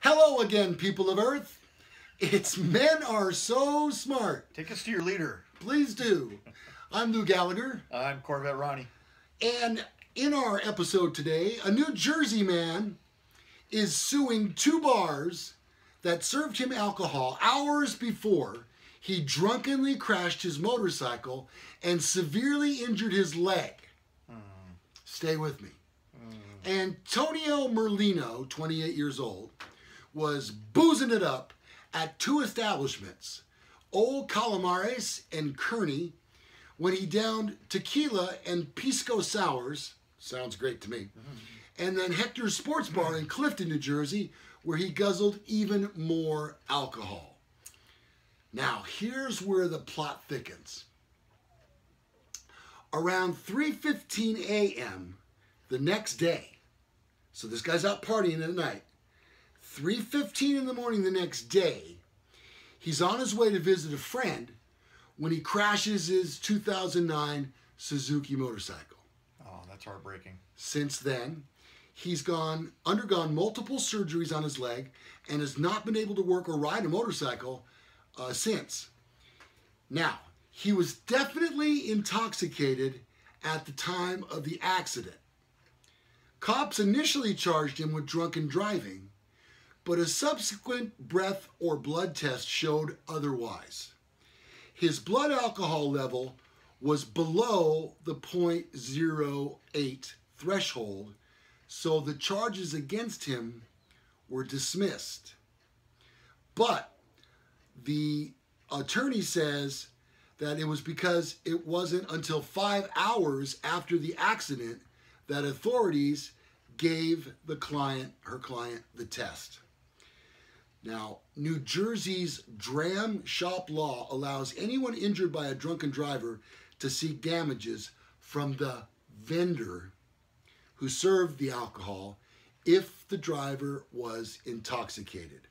Hello again, people of Earth. It's Men Are So Smart. Take us to your leader. Please do. I'm Lou Gallagher. I'm Corvette Ronnie. And in our episode today, a New Jersey man is suing two bars that served him alcohol hours before he drunkenly crashed his motorcycle and severely injured his leg. Stay with me. Antonio Merlino, 28 years old, was boozing it up at two establishments, Old Calamares and Kearney, when he downed tequila and pisco sours, sounds great to me, and then Hector's Sports Bar in Clifton, New Jersey, where he guzzled even more alcohol. Now, here's where the plot thickens. Around 3:15 a.m. the next day, so this guy's out partying at night, 3:15 in the morning the next day, he's on his way to visit a friend when he crashes his 2009 Suzuki motorcycle. Oh, that's heartbreaking. Since then, he's undergone multiple surgeries on his leg and has not been able to work or ride a motorcycle since. Now, he was definitely intoxicated at the time of the accident. Cops initially charged him with drunken driving, but a subsequent breath or blood test showed otherwise. His blood alcohol level was below the .08 threshold, so the charges against him were dismissed. But the attorney says that it was because it wasn't until 5 hours after the accident that authorities gave her client, the test. Now, New Jersey's dram shop law allows anyone injured by a drunken driver to seek damages from the vendor who served the alcohol if the driver was intoxicated.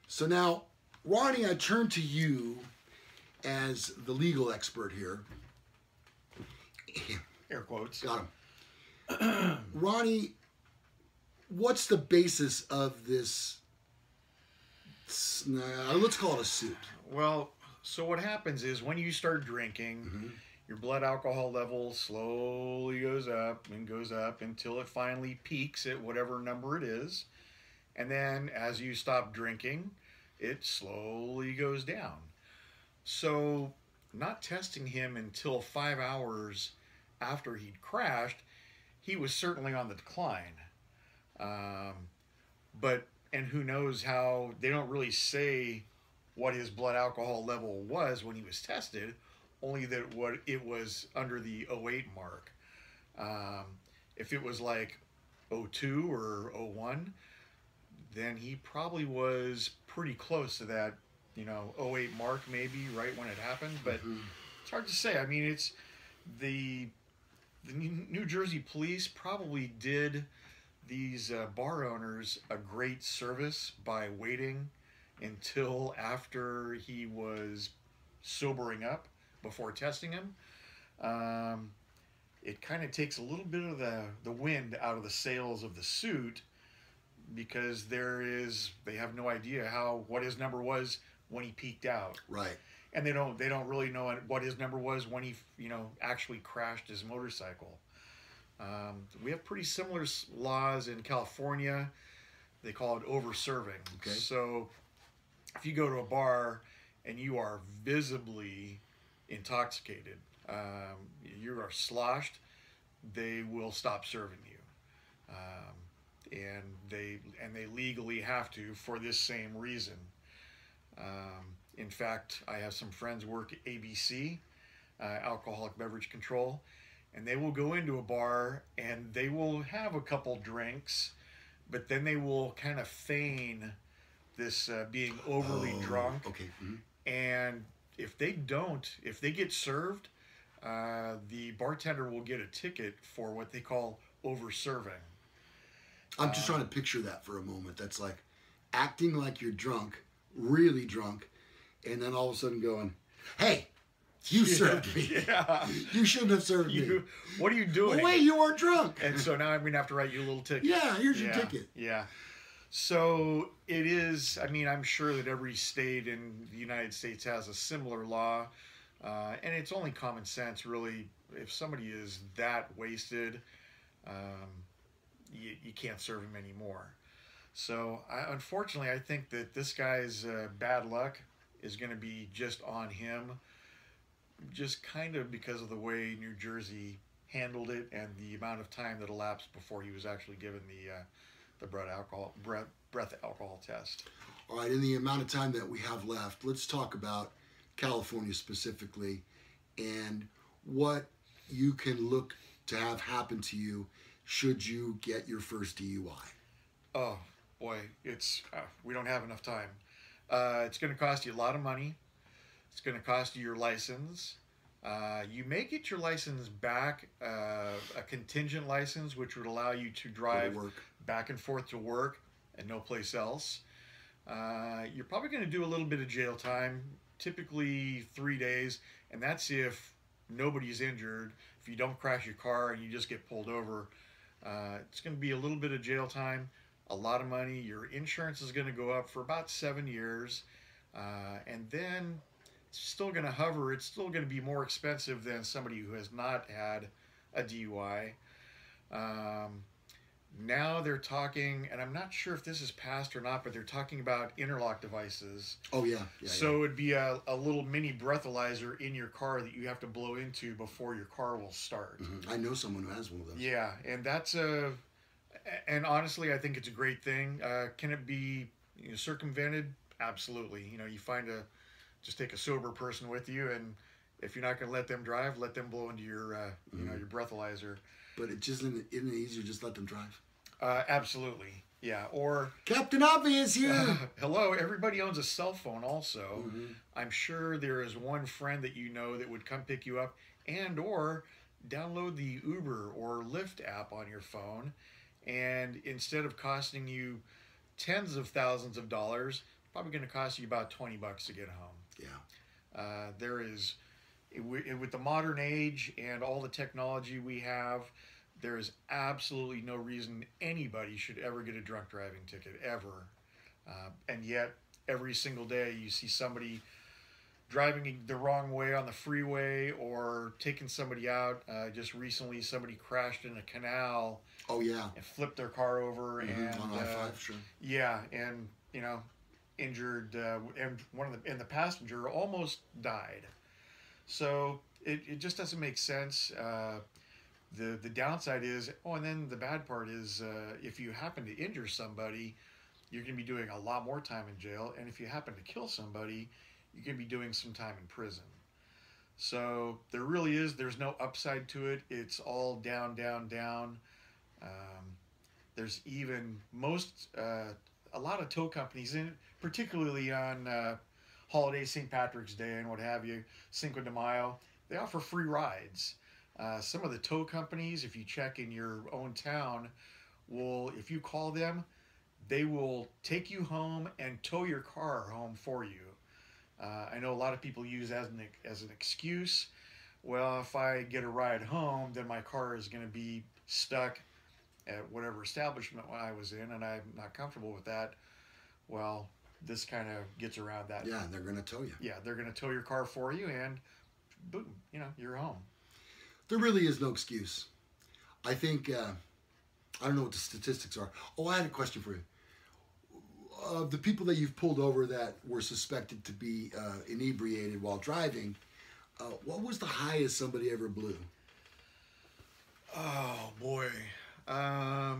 So now, Ronnie, I turn to you as the legal expert here. Air quotes. Got him. Ronnie, what's the basis of this? Let's call it a suit. Well, so what happens is when you start drinking, your blood alcohol level slowly goes up and goes up until it finally peaks at whatever number it is. And then as you stop drinking, it slowly goes down. So not testing him until 5 hours after he'd crashed, he was certainly on the decline. And who knows how, they don't really say what his blood alcohol level was when he was tested, only that what it was under the 08 mark. If it was like 02 or 01, then he probably was pretty close to that, 08 mark maybe, right when it happened. But it's hard to say. I mean, it's the New Jersey police probably did these bar owners a great service by waiting until after he was sobering up before testing him. It kind of takes a little bit of the wind out of the sails of the suit, because they have no idea what his number was when he peaked out. Right. And they don't really know what his number was when he actually crashed his motorcycle. We have pretty similar laws in California. They call it over-serving. Okay. So if you go to a bar and you are visibly intoxicated, you are sloshed, they will stop serving you. And they legally have to for this same reason. In fact, I have some friends work at ABC, Alcoholic Beverage Control, and they will go into a bar and they will have a couple drinks, but then they will kind of feign this being overly drunk. Okay. And if they get served, the bartender will get a ticket for what they call over-serving. I'm just trying to picture that for a moment. That's like acting like you're drunk, really drunk, and then all of a sudden going, hey, you served me. Yeah. You shouldn't have served me. What are you doing? Well, wait, you weren't drunk. And so now I'm going to have to write you a little ticket. Yeah, here's your ticket. Yeah. So it is, I mean, I'm sure that every state in the United States has a similar law, and it's only common sense, really. If somebody is that wasted, um, you can't serve him anymore. So, unfortunately, I think that this guy's bad luck is going to be just on him, just kind of because of the way New Jersey handled it and the amount of time that elapsed before he was actually given the breath alcohol test. All right, in the amount of time that we have left, let's talk about California specifically and what you can look to have happen to you should you get your first DUI. Oh boy, it's we don't have enough time. It's going to cost you a lot of money. It's going to cost you your license. You may get your license back, a contingent license, which would allow you to drive back and forth to work and no place else. You're probably going to do a little bit of jail time, typically 3 days, and that's if nobody's injured. If you don't crash your car and you just get pulled over, it's going to be a little bit of jail time, a lot of money. Your insurance is going to go up for about 7 years, and then it's still going to hover. It's still going to be more expensive than somebody who has not had a DUI. Now they're talking, and I'm not sure if this is passed or not, but they're talking about interlock devices. Oh, yeah. So it'd be a little mini breathalyzer in your car that you have to blow into before your car will start. Mm-hmm. I know someone who has one of those. Yeah, and that's and honestly, I think it's a great thing. Can it be circumvented? Absolutely. You just take a sober person with you, and if you're not going to let them drive, let them blow into your your breathalyzer. But it just isn't it easier just let them drive? Absolutely, yeah. Or Captain Obvious here. Hello, everybody owns a cell phone. Also, Mm-hmm. I'm sure there is one friend that you know that would come pick you up, or download the Uber or Lyft app on your phone, and instead of costing you tens of thousands of dollars, probably going to cost you about $20 to get home. Yeah. There is, with the modern age and all the technology we have, there is absolutely no reason anybody should ever get a drunk driving ticket, ever. And yet, every single day you see somebody driving the wrong way on the freeway or taking somebody out. Just recently, somebody crashed in a canal. Oh, yeah. And flipped their car over. Mm-hmm. And on I-5, sure. Yeah, and, injured, and the passenger almost died. So it just doesn't make sense. The downside is, and then the bad part is, if you happen to injure somebody, you're going to be doing a lot more time in jail. And if you happen to kill somebody, you're going to be doing some time in prison. So there's no upside to it. It's all down, down, down. There's even a lot of tow companies, particularly on holidays, St. Patrick's Day and what have you, Cinco de Mayo, they offer free rides. Some of the tow companies, if you check in your own town, if you call them, they will take you home and tow your car home for you. I know a lot of people use as an excuse. Well, if I get a ride home, then my car is going to be stuck at whatever establishment I was in, and I'm not comfortable with that. Well, this kind of gets around that. Yeah, they're going to tow you. Yeah, they're going to tow your car for you, and boom, you're home. There really is no excuse. I think, I don't know what the statistics are. Oh, I had a question for you. Of the people that you've pulled over that were suspected to be inebriated while driving, what was the highest somebody ever blew? Oh, boy. I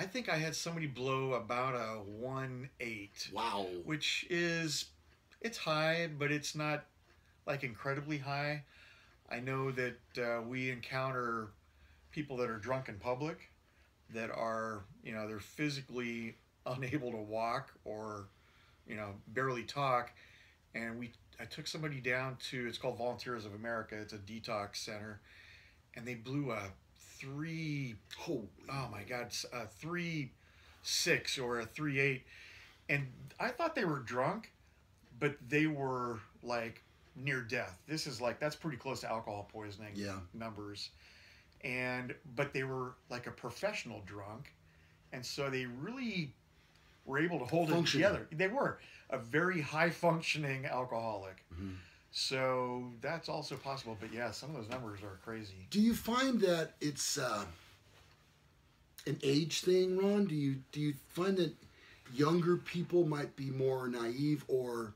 think I had somebody blow about a 1.8. Wow. Which is, it's high, but it's not like incredibly high. I know that we encounter people that are drunk in public that are, they're physically unable to walk or, barely talk. And I took somebody down to, it's called Volunteers of America. It's a detox center. And they blew a 3.6 or a 3.8. And I thought they were drunk, but they were like near death. This is that's pretty close to alcohol poisoning numbers. But they were like a professional drunk. And so they really were able to hold it together. They were a very high-functioning alcoholic. Mm-hmm. So that's also possible. But yeah, some of those numbers are crazy. Do you find that it's an age thing, Ron? Do you find that younger people might be more naive or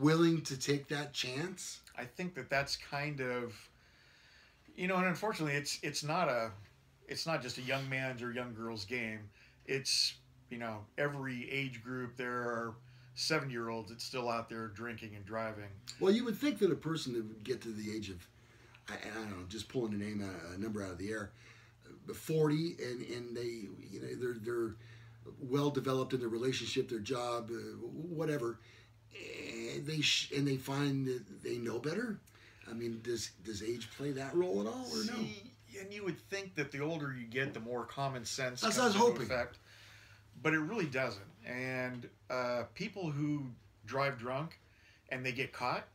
willing to take that chance? I think that that's kind of, and unfortunately, it's not just a young man's or young girl's game. It's, every age group. There are 7-year-olds that's still out there drinking and driving. Well, you would think that a person that would get to the age of, I don't know, just pulling a number out of the air, 40, and they, they're well developed in their relationship, their job, whatever, and they find that they know better. I mean, does age play that role at all, or no? And you would think that the older you get, the more common sense comes into effect, but it really doesn't. And people who drive drunk and they get caught,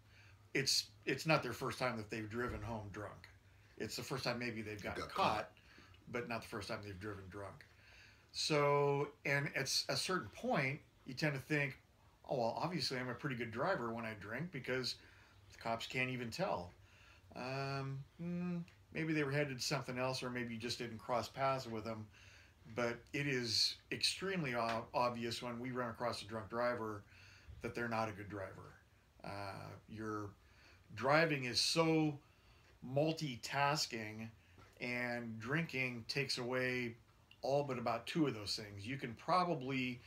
it's not their first time that they've driven home drunk. It's the first time maybe they've gotten caught, but not the first time they've driven drunk. So, and at a certain point, you tend to think, oh, well, obviously I'm a pretty good driver when I drink because the cops can't even tell. Maybe they were headed to something else, or maybe you just didn't cross paths with them. But it is extremely obvious when we run across a drunk driver that they're not a good driver. Your driving is so multitasking, and drinking takes away all but about 2 of those things. You can probably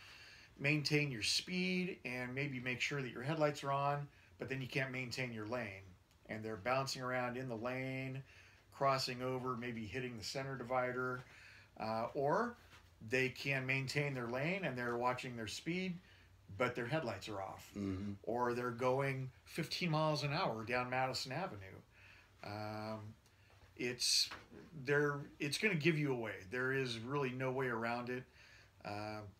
maintain your speed and maybe make sure that your headlights are on, but then you can't maintain your lane. And they're bouncing around in the lane, crossing over, maybe hitting the center divider, or they can maintain their lane and they're watching their speed, but their headlights are off. Mm-hmm. Or they're going 15 miles an hour down Madison Avenue. It's going to give you away. There is really no way around it.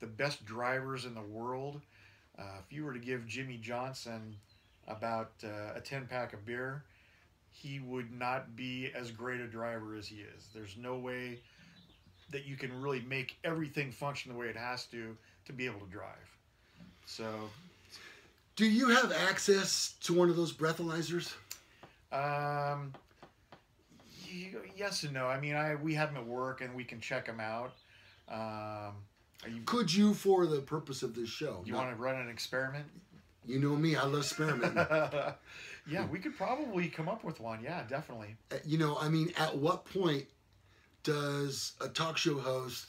The best drivers in the world, if you were to give Jimmy Johnson about a 10-pack of beer, he would not be as great a driver as he is. There's no way that you can really make everything function the way it has to be able to drive. So, do you have access to one of those breathalyzers? Yes and no. I mean, we have them at work and we can check them out. Could you, for the purpose of this show? You want to run an experiment? You know me, I love experimenting. Yeah, we could probably come up with one. Yeah, definitely. I mean, at what point does a talk show host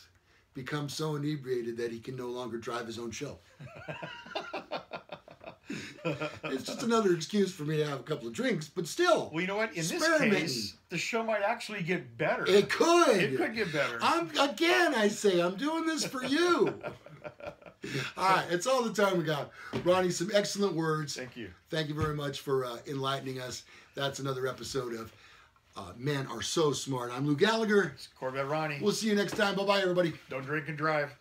become so inebriated that he can no longer drive his own show? It's just another excuse for me to have a couple of drinks, but still. Well, you know what? In this case, the show might actually get better. It could. It could get better. I'm doing this for you. All right, it's all the time we got. Ronnie, some excellent words. Thank you. Thank you very much for enlightening us. That's another episode of Men Are So Smart. I'm Lou Gallagher. It's Corvette Ronnie. We'll see you next time. Bye-bye, everybody. Don't drink and drive.